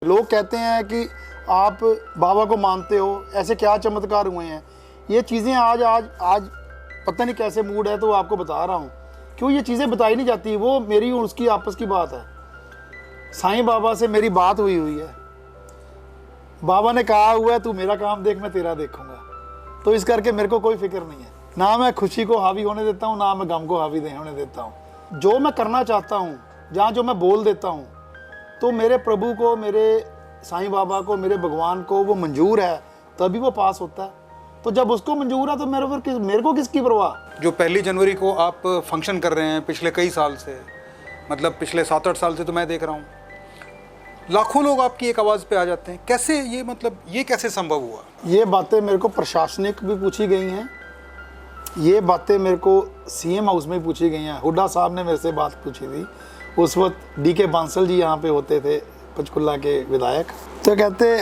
लोग कहते हैं कि आप बाबा को मानते हो, ऐसे क्या चमत्कार हुए हैं। ये चीज़ें आज आज आज पता नहीं कैसे मूड है तो आपको बता रहा हूँ, क्यों ये चीज़ें बताई नहीं जाती। वो मेरी और उसकी आपस की बात है। साईं बाबा से मेरी बात हुई है, बाबा ने कहा हुआ है तू मेरा काम देख मैं तेरा देखूंगा। तो इस करके मेरे को कोई फिक्र नहीं है, ना मैं खुशी को हावी होने देता हूँ, ना मैं गम को हावी होने देता हूँ। जो मैं करना चाहता हूँ, जहाँ जो मैं बोल देता हूँ, तो मेरे प्रभु को, मेरे साईं बाबा को, मेरे भगवान को वो मंजूर है, तभी वो पास होता है। तो जब उसको मंजूर है तो मेरे को किसकी परवाह। जो 1 जनवरी को आप फंक्शन कर रहे हैं पिछले कई साल से, मतलब पिछले 7-8 साल से तो मैं देख रहा हूँ, लाखों लोग आपकी एक आवाज़ पे आ जाते हैं। कैसे ये, मतलब ये कैसे संभव हुआ? ये बातें मेरे को प्रशासनिक भी पूछी गई हैं, ये बातें मेरे को सीएम हाउस में पूछी गई हैं। हुड्डा साहब ने मेरे से बात पूछी थी, उस वक्त डीके बांसल जी यहाँ पे होते थे, पंचकुला के विधायक। तो कहते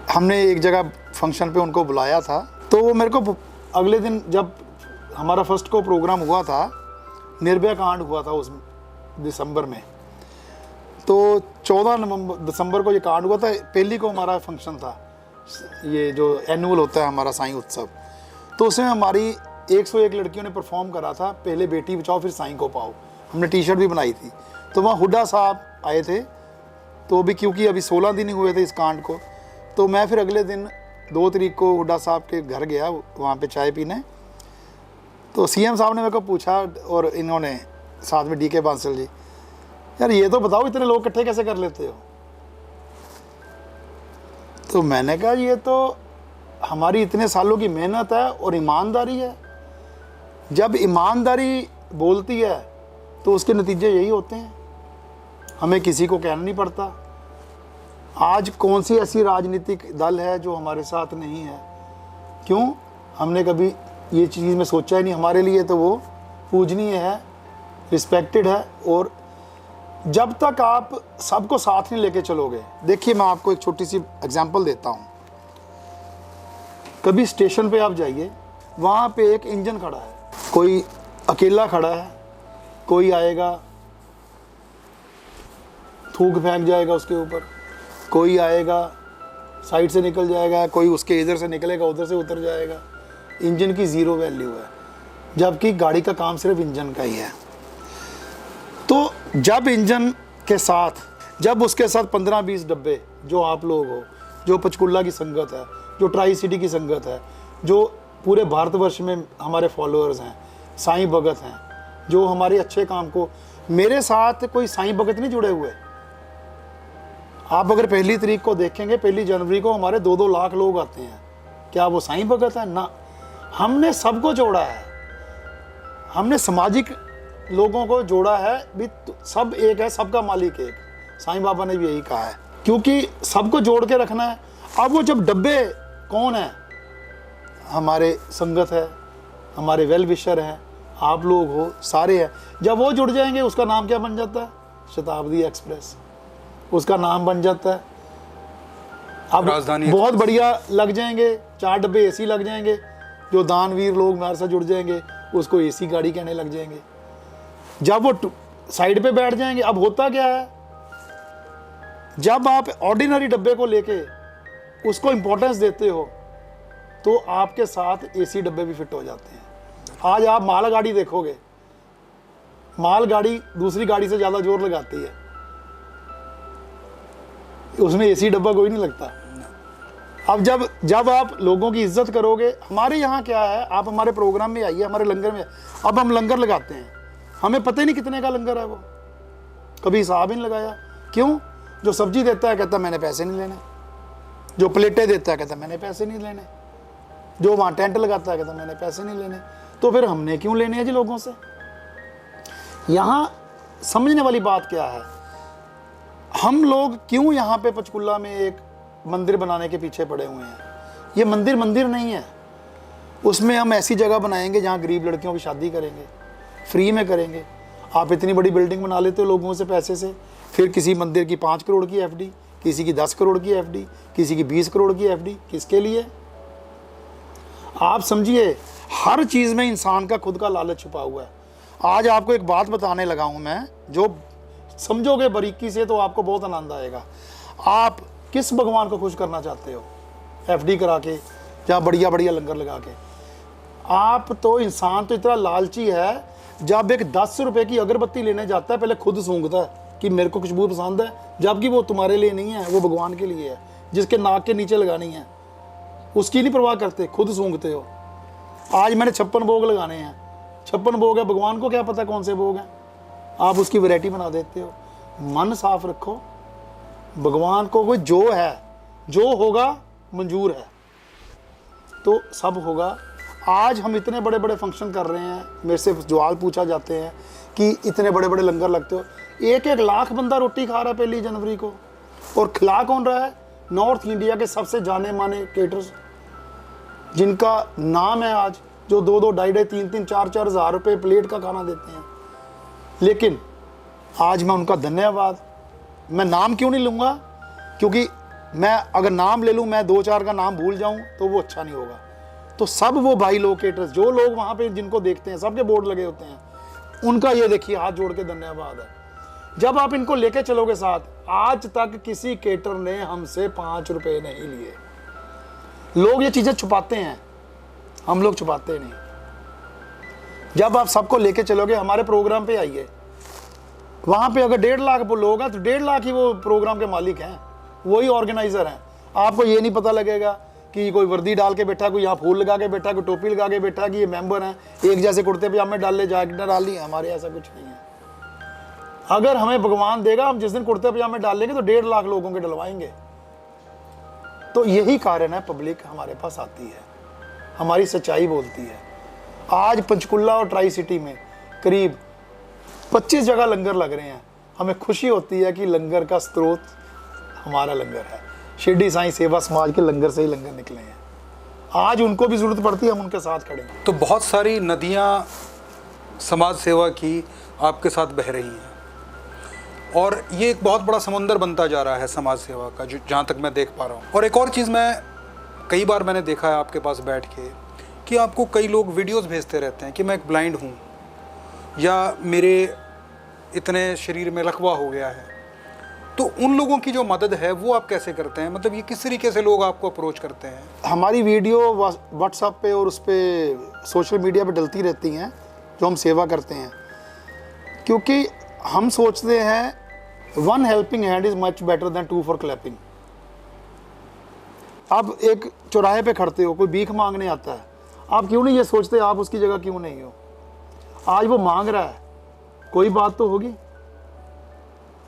हमने एक जगह फंक्शन पे उनको बुलाया था, तो वो मेरे को अगले दिन, जब हमारा फर्स्ट को प्रोग्राम हुआ था, निर्भया कांड हुआ था उस दिसंबर में, तो 14 दिसंबर को ये कांड हुआ था। पहली को हमारा फंक्शन था, ये जो एनुअल होता है हमारा साईं उत्सव, तो उसमें हमारी 101 लड़कियों ने परफॉर्म करा था, पहले बेटी बचाओ फिर साईं को पाओ। हमने टी शर्ट भी बनाई थी। तो वहाँ हुड्डा साहब आए थे, तो भी क्योंकि अभी 16 दिन ही हुए थे इस कांड को, तो मैं फिर अगले दिन 2 तारीख को हुड्डा साहब के घर गया वहाँ पे चाय पीने। तो सीएम साहब ने मेरे को पूछा, और इन्होंने साथ में डीके बांसल जी, यार ये तो बताओ इतने लोग इकट्ठे कैसे कर लेते हो। तो मैंने कहा ये तो हमारी इतने सालों की मेहनत है और ईमानदारी है। जब ईमानदारी बोलती है तो उसके नतीजे यही होते हैं, हमें किसी को कहना नहीं पड़ता। आज कौन सी ऐसी राजनीतिक दल है जो हमारे साथ नहीं है? क्यों? हमने कभी ये चीज़ में सोचा ही नहीं। हमारे लिए तो वो पूजनीय है, रिस्पेक्टेड है। और जब तक आप सबको साथ नहीं लेके चलोगे, देखिए मैं आपको एक छोटी सी एग्जांपल देता हूँ। कभी स्टेशन पे आप जाइए, वहाँ पे एक इंजन खड़ा है, कोई अकेला खड़ा है, कोई आएगा थूक फेंक जाएगा उसके ऊपर, कोई आएगा साइड से निकल जाएगा, कोई उसके इधर से निकलेगा उधर से उतर जाएगा। इंजन की ज़ीरो वैल्यू है, जबकि गाड़ी का काम सिर्फ इंजन का ही है। तो जब इंजन के साथ, जब उसके साथ 15-20 डब्बे, जो आप लोग हो, जो पंचकुला की संगत है, जो ट्राई सिटी की संगत है, जो पूरे भारतवर्ष में हमारे फॉलोअर्स हैं, साईं भगत हैं, जो हमारे अच्छे काम को, मेरे साथ कोई साईं भगत नहीं जुड़े हुए। आप अगर 1 तारीख को देखेंगे, 1 जनवरी को हमारे 2-2 लाख लोग आते हैं, क्या वो साईं भगत है? ना, हमने सबको जोड़ा है, हमने सामाजिक लोगों को जोड़ा है भी। सब एक है, सबका मालिक एक। साईं बाबा ने भी यही कहा है, क्योंकि सबको जोड़ के रखना है। अब वो जब डब्बे कौन है? हमारे संगत है, हमारे वेल विशर हैं, आप लोग हो, सारे हैं। जब वो जुड़ जाएंगे, उसका नाम क्या बन जाता है? शताब्दी एक्सप्रेस, उसका नाम बन जाता है। अब राजधानी बहुत बढ़िया लग जाएंगे, 4 डब्बे एसी लग जाएंगे, जो दानवीर लोग हमारे साथ जुड़ जाएंगे उसको एसी गाड़ी कहने लग जाएंगे। जब वो साइड पे बैठ जाएंगे, अब होता क्या है, जब आप ऑर्डिनरी डब्बे को लेके उसको इंपॉर्टेंस देते हो तो आपके साथ एसी डब्बे भी फिट हो जाते हैं। आज आप माल गाड़ी देखोगे, माल गाड़ी दूसरी गाड़ी से ज़्यादा जोर लगाती है, उसमें एसी डब्बा कोई नहीं लगता। अब जब आप लोगों की इज्जत करोगे, हमारे यहाँ क्या है, आप हमारे प्रोग्राम में आइए, हमारे लंगर में। अब हम लंगर लगाते हैं, हमें पता ही नहीं कितने का लंगर है, वो कभी हिसाब ही नहीं लगाया। क्यों? जो सब्जी देता है कहता मैंने पैसे नहीं लेने, जो प्लेटें देता है कहता मैंने पैसे नहीं लेने, जो वहाँ टेंट लगाता है कहता मैंने पैसे नहीं लेने। तो फिर हमने क्यों लेने हैं जी लोगों से? यहाँ समझने वाली बात क्या है, हम लोग क्यों यहाँ पे पंचकुला में एक मंदिर बनाने के पीछे पड़े हुए हैं? ये मंदिर नहीं है, उसमें हम ऐसी जगह बनाएंगे जहाँ गरीब लड़कियों की शादी करेंगे, फ्री में करेंगे। आप इतनी बड़ी बिल्डिंग बना लेते हो लोगों से पैसे से, फिर किसी मंदिर की 5 करोड़ की एफडी, किसी की 10 करोड़ की एफडी, किसी की 20 करोड़ की एफडी, किसके लिए? आप समझिए, हर चीज़ में इंसान का खुद का लालच छुपा हुआ है। आज आपको एक बात बताने लगा हूँ मैं, जो समझोगे बारीकी से तो आपको बहुत आनंद आएगा। आप किस भगवान को खुश करना चाहते हो? एफडी करा के या बढ़िया बढ़िया लंगर लगा के? आप तो इंसान तो इतना लालची है, जब एक 10 रुपए की अगरबत्ती लेने जाता है पहले खुद सूंघता है कि मेरे को खुशबू पसंद है, जबकि वो तुम्हारे लिए नहीं है, वो भगवान के लिए है जिसके नाक के नीचे लगानी है। उसकी नहीं परवाह करते, खुद सूंघते हो। आज मैंने 56 भोग लगाने हैं, 56 भोग है, भगवान को क्या पता कौन से भोग हैं, आप उसकी वैरायटी बना देते हो। मन साफ रखो, भगवान को कोई जो है, जो होगा मंजूर है तो सब होगा। आज हम इतने बड़े बड़े फंक्शन कर रहे हैं, मेरे से सवाल पूछा जाते हैं कि इतने बड़े बड़े लंगर लगते हो, 1-1 लाख बंदा रोटी खा रहा है 1 जनवरी को, और खिला कौन रहा है? नॉर्थ इंडिया के सबसे जाने माने केटर्स जिनका नाम है आज, जो 2-2, 2.5, 3-3, 4-4 हज़ार रुपये प्लेट का खाना देते हैं। लेकिन आज मैं उनका धन्यवाद, मैं नाम क्यों नहीं लूँगा, क्योंकि मैं अगर नाम ले लूँ, मैं 2-4 का नाम भूल जाऊँ तो वो अच्छा नहीं होगा। तो सब वो भाई लोग केटर्स, जो लोग वहाँ पे जिनको देखते हैं, सबके बोर्ड लगे होते हैं, उनका ये देखिए हाथ जोड़ के धन्यवाद है। जब आप इनको लेके चलोगे साथ, आज तक किसी केटर ने हमसे 5 रुपए नहीं लिए। लोग ये चीज़ें छुपाते हैं, हम लोग छुपाते नहीं। जब आप सबको लेके चलोगे, हमारे प्रोग्राम पे आइए, वहाँ पे अगर 1.5 लाख लोग हैं तो 1.5 लाख ही वो प्रोग्राम के मालिक हैं, वही ऑर्गेनाइजर हैं। आपको ये नहीं पता लगेगा कि कोई वर्दी डाल के बैठा, कोई यहाँ फूल लगा के बैठा, कोई टोपी लगा के बैठा कि ये मेंबर हैं, एक जैसे कुर्ते पजामे डाल ले, जैकेट डाल ली। हमारे ऐसा कुछ नहीं है। अगर हमें भगवान देगा, हम जिस दिन कुर्ते पजामे डाल लेंगे तो 1.5 लाख लोगों के डलवाएंगे। तो यही कारण है पब्लिक हमारे पास आती है, हमारी सच्चाई बोलती है। आज पंचकुला और ट्राई सिटी में करीब 25 जगह लंगर लग रहे हैं। हमें खुशी होती है कि लंगर का स्रोत हमारा लंगर है। शिरडी साईं सेवा समाज के लंगर से ही लंगर निकले हैं। आज उनको भी ज़रूरत पड़ती है, हम उनके साथ खड़े हैं। तो बहुत सारी नदियाँ समाज सेवा की आपके साथ बह रही हैं, और ये एक बहुत बड़ा समुंदर बनता जा रहा है समाज सेवा का, जो जहाँ तक मैं देख पा रहा हूँ। और एक और चीज़ कई बार मैंने देखा है आपके पास बैठ के, कि आपको कई लोग वीडियोस भेजते रहते हैं कि मैं एक ब्लाइंड हूँ, या मेरे इतने शरीर में लकवा हो गया है। तो उन लोगों की जो मदद है वो आप कैसे करते हैं? मतलब ये किस तरीके से लोग आपको अप्रोच करते हैं? हमारी वीडियो व्हाट्सएप पे और उस पर सोशल मीडिया पे डलती रहती हैं, जो हम सेवा करते हैं, क्योंकि हम सोचते हैं 1 helping hand is much better than 2 for clapping. आप एक चौराहे पे खड़ते हो, कोई भीख मांगने आता है, आप क्यों नहीं ये सोचते आप उसकी जगह क्यों नहीं हो? आज वो मांग रहा है, कोई बात तो होगी।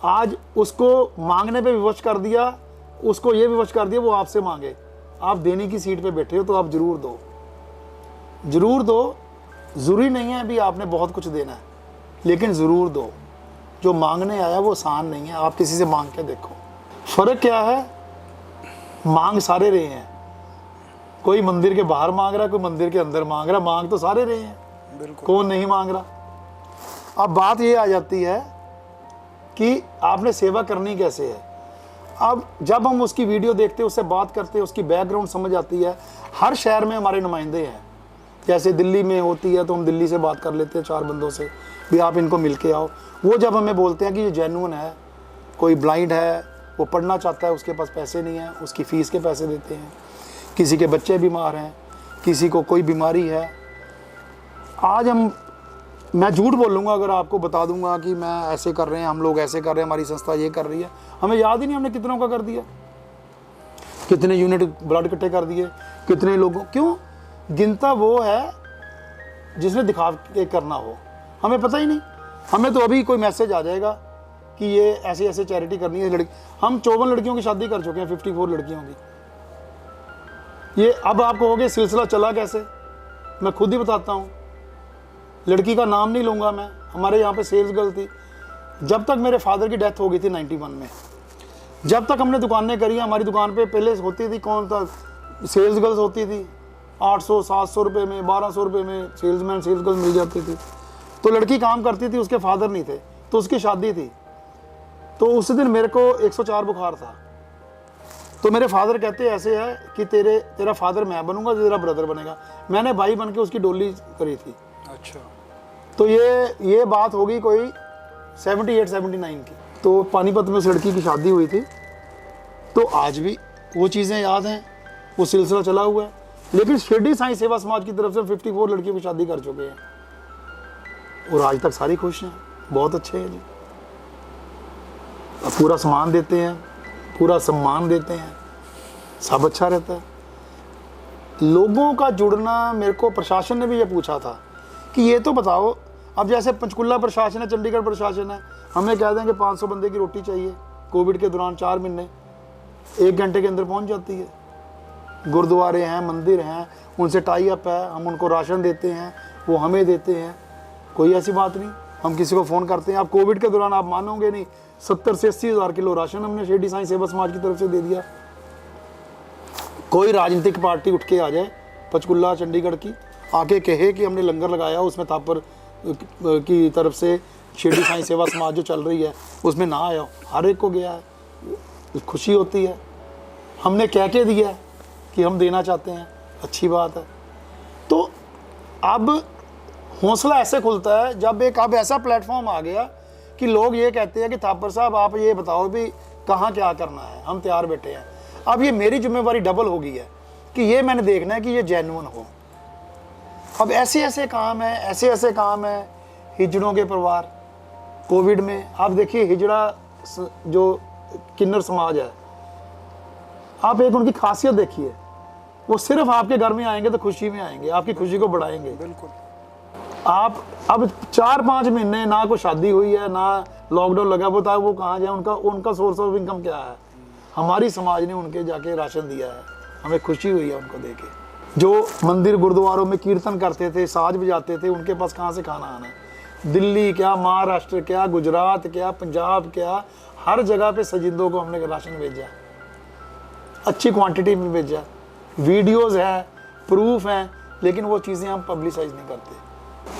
आज उसको मांगने पे विवश कर दिया, उसको ये विवश कर दिया वो आपसे मांगे। आप देने की सीट पे बैठे हो तो आप ज़रूर दो, ज़रूर दो। ज़रूरी नहीं है अभी आपने बहुत कुछ देना है, लेकिन ज़रूर दो। जो मांगने आया वो आसान नहीं है, आप किसी से मांग के देखो। फ़र्क क्या है? मांग सारे रहे हैं, कोई मंदिर के बाहर मांग रहा है, कोई मंदिर के अंदर मांग रहा, मांग तो सारे रहे हैं। बिल्कुल। कौन नहीं मांग रहा? अब बात ये आ जाती है कि आपने सेवा करनी कैसे है। अब जब हम उसकी वीडियो देखते हैं, उससे बात करते हैं, उसकी बैकग्राउंड समझ आती है। हर शहर में हमारे नुमाइंदे हैं, जैसे दिल्ली में होती है तो हम दिल्ली से बात कर लेते हैं 4 बंदों से भी आप इनको मिल के आओ। वो जब हमें बोलते हैं कि ये जेन्युइन है, कोई ब्लाइंड है, वो पढ़ना चाहता है, उसके पास पैसे नहीं है, उसकी फ़ीस के पैसे देते हैं। किसी के बच्चे बीमार हैं, किसी को कोई बीमारी है। आज मैं झूठ बोलूँगा अगर आपको बता दूंगा कि मैं ऐसे कर रहे हैं, हम लोग ऐसे कर रहे हैं, हमारी संस्था ये कर रही है। हमें याद ही नहीं हमने कितनों का कर दिया, कितने यूनिट ब्लड इकट्ठे कर दिए, कितने लोगों। क्यों? गिनता वो है जिसने दिखा के करना हो, हमें पता ही नहीं। हमें तो अभी कोई मैसेज आ जाएगा कि ये ऐसे ऐसे चैरिटी करनी है। हम 54 लड़कियों की शादी कर चुके हैं, 54 लड़कियों की। ये अब आप कहोगे सिलसिला चला कैसे? मैं खुद ही बताता हूँ। लड़की का नाम नहीं लूँगा मैं, हमारे यहाँ पे सेल्स गर्ल थी। जब तक मेरे फादर की डेथ हो गई थी 91 में, जब तक हमने दुकानें करी, हमारी दुकान पे पहले होती थी कौन था, सेल्स गर्ल्स होती थी। 800-700 रुपये में, 1200 रुपये में सेल्स गर्ल मिल जाती थी। तो लड़की काम करती थी, उसके फादर नहीं थे, तो उसकी शादी थी। तो उस दिन मेरे को 104 बुखार था। तो मेरे फादर कहते ऐसे है कि तेरा फादर मैं बनूंगा, तेरा ब्रदर बनेगा। मैंने भाई बन के उसकी डोली करी थी। अच्छा। तो ये बात होगी कोई 78-79 की। तो पानीपत में उस लड़की की शादी हुई थी। तो आज भी वो चीज़ें याद हैं, वो सिलसिला चला हुआ है। लेकिन शिरडी साईं सेवा समाज की तरफ से 54 लड़कियों की शादी कर चुके हैं और आज तक सारी खुश हैं, बहुत अच्छे हैं जी। पूरा सम्मान देते हैं, पूरा सम्मान देते हैं, सब अच्छा रहता है। लोगों का जुड़ना, मेरे को प्रशासन ने भी ये पूछा था कि ये तो बताओ, अब जैसे पंचकुला प्रशासन है, चंडीगढ़ प्रशासन है, हमें कह देंगे 500 बंदे की रोटी चाहिए, कोविड के दौरान 4 महीने 1 घंटे के अंदर पहुंच जाती है। गुरुद्वारे हैं, मंदिर हैं, उनसे टाई अप है, हम उनको राशन देते हैं, वो हमें देते हैं, कोई ऐसी बात नहीं। हम किसी को फ़ोन करते हैं, आप कोविड के दौरान आप मानोगे नहीं 70 से 80 हज़ार किलो राशन हमने शिरडी साईं सेवा समाज की तरफ से दे दिया। कोई राजनीतिक पार्टी उठ के आ जाए पंचकुला चंडीगढ़ की, आके कहे कि हमने लंगर लगाया, उसमें थापर की तरफ से शिरडी साईं सेवा समाज जो चल रही है उसमें ना आया, हर एक को गया है, खुशी होती है। हमने कह के दिया कि हम देना चाहते हैं, अच्छी बात है। तो अब हौसला ऐसे खुलता है जब एक अब ऐसा प्लेटफॉर्म आ गया कि लोग ये कहते हैं कि थापर साहब आप ये बताओ भी कहाँ क्या करना है, हम तैयार बैठे हैं। अब ये मेरी जिम्मेवारी डबल हो गई है कि ये मैंने देखना है कि ये जेन्युइन हो। अब ऐसे ऐसे काम है, ऐसे ऐसे काम है। हिजड़ों के परिवार कोविड में, आप देखिए हिजड़ा जो किन्नर समाज है, आप एक उनकी खासियत देखिए, वो सिर्फ आपके घर में आएंगे तो खुशी में आएंगे, आपकी खुशी को बढ़ाएंगे। बिल्कुल। आप अब 4-5 महीने ना कोई शादी हुई है, ना लॉकडाउन लगा, वो कहाँ जाए, उनका सोर्स ऑफ इनकम क्या है? हमारी समाज ने उनके जाके राशन दिया है, हमें खुशी हुई है उनको देके। जो मंदिर गुरुद्वारों में कीर्तन करते थे, साज बजाते थे, उनके पास कहाँ से खाना आना है? दिल्ली क्या, महाराष्ट्र क्या, गुजरात क्या, पंजाब क्या, हर जगह पे सजिंदों को हमने राशन भेजा, अच्छी क्वांटिटी में भेजा, वीडियोस हैं, प्रूफ हैं, लेकिन वो चीज़ें हम पब्लिसाइज नहीं करते।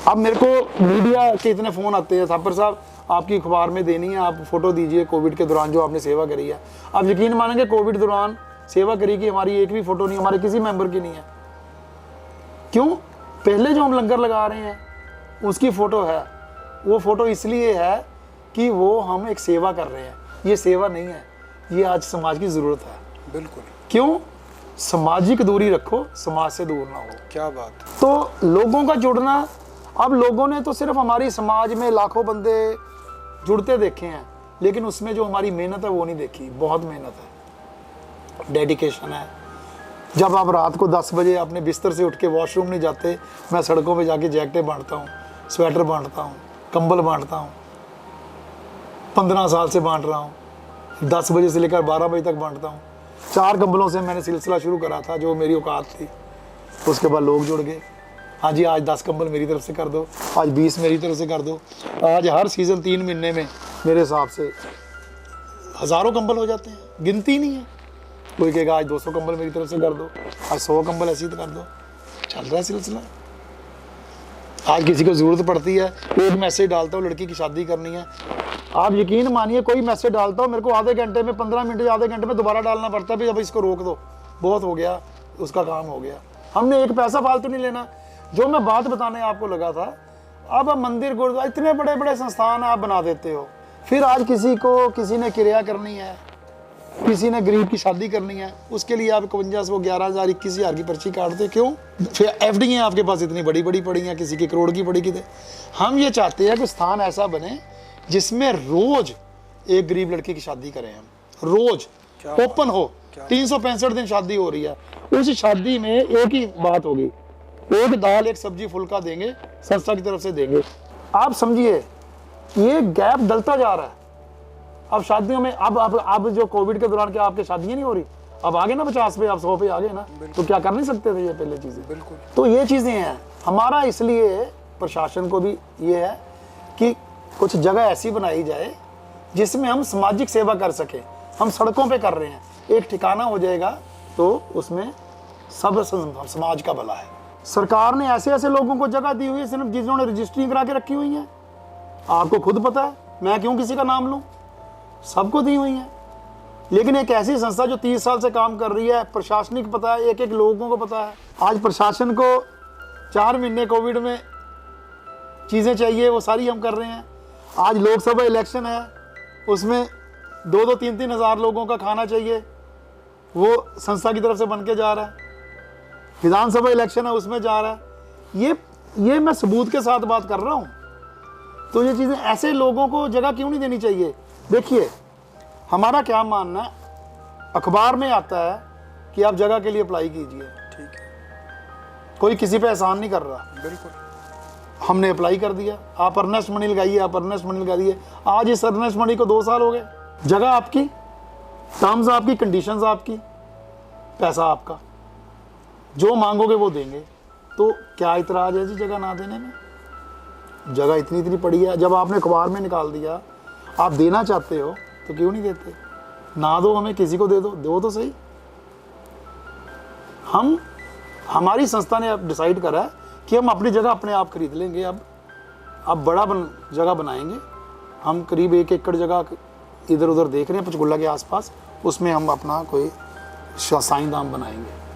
अब मेरे को मीडिया के इतने फ़ोन आते हैं, थापर साहब आपकी अखबार में देनी है, आप फ़ोटो दीजिए कोविड के दौरान जो आपने सेवा करी है। आप यकीन मानेंगे कोविड दौरान सेवा करी की हमारी एक भी फ़ोटो नहीं, हमारे किसी मेंबर की नहीं है। क्यों? पहले जो हम लंगर लगा रहे हैं उसकी फ़ोटो है, वो फ़ोटो इसलिए है कि वो हम एक सेवा कर रहे हैं। ये सेवा नहीं है, ये आज समाज की ज़रूरत है। बिल्कुल। क्यों? सामाजिक दूरी रखो, समाज से दूर ना हो। क्या बात। तो लोगों का जुड़ना, अब लोगों ने तो सिर्फ हमारी समाज में लाखों बंदे जुड़ते देखे हैं, लेकिन उसमें जो हमारी मेहनत है वो नहीं देखी। बहुत मेहनत है, डेडिकेशन है। जब आप रात को 10 बजे अपने बिस्तर से उठ के वॉशरूम नहीं जाते, मैं सड़कों पे जाके जैकेटें बांटता हूँ, स्वेटर बांटता हूँ, कंबल बांटता हूँ, 15 साल से बांट रहा हूँ, 10 बजे से लेकर 12 बजे तक बांटता हूँ। 4 कंबलों से मैंने सिलसिला शुरू करा था, जो मेरी औकात थी। उसके बाद लोग जुड़ गए, हाँ जी आज 10 कंबल मेरी तरफ से कर दो, आज 20 मेरी तरफ से कर दो। आज हर सीज़न 3 महीने में मेरे हिसाब से हज़ारों कंबल हो जाते हैं, गिनती नहीं है। कोई कहेगा आज 200 कंबल मेरी तरफ से कर दो, आज 100 कंबल ऐसे ही तो कर दो। चल रहा है सिलसिला। आज किसी को ज़रूरत पड़ती है, एक मैसेज डालता हूँ लड़की की शादी करनी है, आप यकीन मानिए कोई मैसेज डालता हूँ, मेरे को आधे घंटे में, 15 मिनट या आधे घंटे में दोबारा डालना पड़ता है, भी अब इसको रोक दो, बहुत हो गया, उसका काम हो गया। हमने एक पैसा फालतू नहीं लेना। जो मैं बात बताने आपको लगा था, अब मंदिर गुरुद्वारा इतने बड़े बड़े संस्थान आप बना देते हो, फिर आज किसी ने क्रिया करनी है, किसी ने गरीब की शादी करनी है, उसके लिए आप 51 वो 11,000 21,000 की पर्ची काटते। क्यों? फिर FD आपके पास इतनी बड़ी बड़ी पड़ी हैं, किसी की करोड़ की पड़ी कितने। हम ये चाहते हैं कि स्थान ऐसा बने जिसमें रोज एक गरीब लड़की की शादी करें, हम रोज ओपन हो, 365 दिन शादी हो रही है, उस शादी में एक ही बात होगी, एक दाल एक सब्जी फुल्का देंगे, संस्था की तरफ से देंगे। आप समझिए ये गैप डलता जा रहा है। अब शादियों में अब जो कोविड के दौरान क्या आपके शादियां नहीं हो रही? अब आगे ना 50 पे, आप 100 पे आ गए ना, तो क्या कर नहीं सकते थे ये पहले चीजें? बिल्कुल। तो ये चीजें हैं हमारा, इसलिए प्रशासन को भी ये है कि कुछ जगह ऐसी बनाई जाए जिसमें हम सामाजिक सेवा कर सकें। हम सड़कों पे कर रहे हैं, एक ठिकाना हो जाएगा तो उसमें सब समाज का भला है। सरकार ने ऐसे ऐसे लोगों को जगह दी हुई है सिर्फ जिन्होंने रजिस्ट्री करा के रखी हुई है। आपको खुद पता है, मैं क्यों किसी का नाम लूं, सबको दी हुई है। लेकिन एक ऐसी संस्था जो 30 साल से काम कर रही है, प्रशासनिक पता है, एक एक लोगों को पता है। आज प्रशासन को 4 महीने कोविड में चीज़ें चाहिए, वो सारी हम कर रहे हैं। आज लोकसभा इलेक्शन है, उसमें 2-2, 3-3 हज़ार लोगों का खाना चाहिए, वो संस्था की तरफ से बन के जा रहा है, विधानसभा इलेक्शन है उसमें जा रहा है। ये मैं सबूत के साथ बात कर रहा हूँ। तो ये चीज़ें, ऐसे लोगों को जगह क्यों नहीं देनी चाहिए? देखिए हमारा क्या मानना है, अखबार में आता है कि आप जगह के लिए अप्लाई कीजिए, ठीक है, कोई किसी पे एहसान नहीं कर रहा। बिल्कुल। हमने अप्लाई कर दिया, आप अर्नेस्ट मनी लगाइए, आप अर्नेस्ट मनी लगा दिए। आज इस अर्नेस्ट मनी को 2 साल हो गए। जगह आपकी, टर्म्स आपकी, कंडीशंस आपकी, पैसा आपका, जो मांगोगे वो देंगे। तो क्या इतराज है जी जगह ना देने में? जगह इतनी पड़ी है, जब आपने अखबार में निकाल दिया, आप देना चाहते हो तो क्यों नहीं देते? ना दो हमें, किसी को दे दो तो सही। हमारी संस्था ने अब डिसाइड करा है कि हम अपनी जगह अपने आप खरीद लेंगे। अब बड़ा जगह बनाएंगे हम, करीब 1 एकड़ जगह इधर उधर देख रहे हैं पंचकुला के आसपास, उसमें हम अपना कोई साईं धाम बनाएंगे।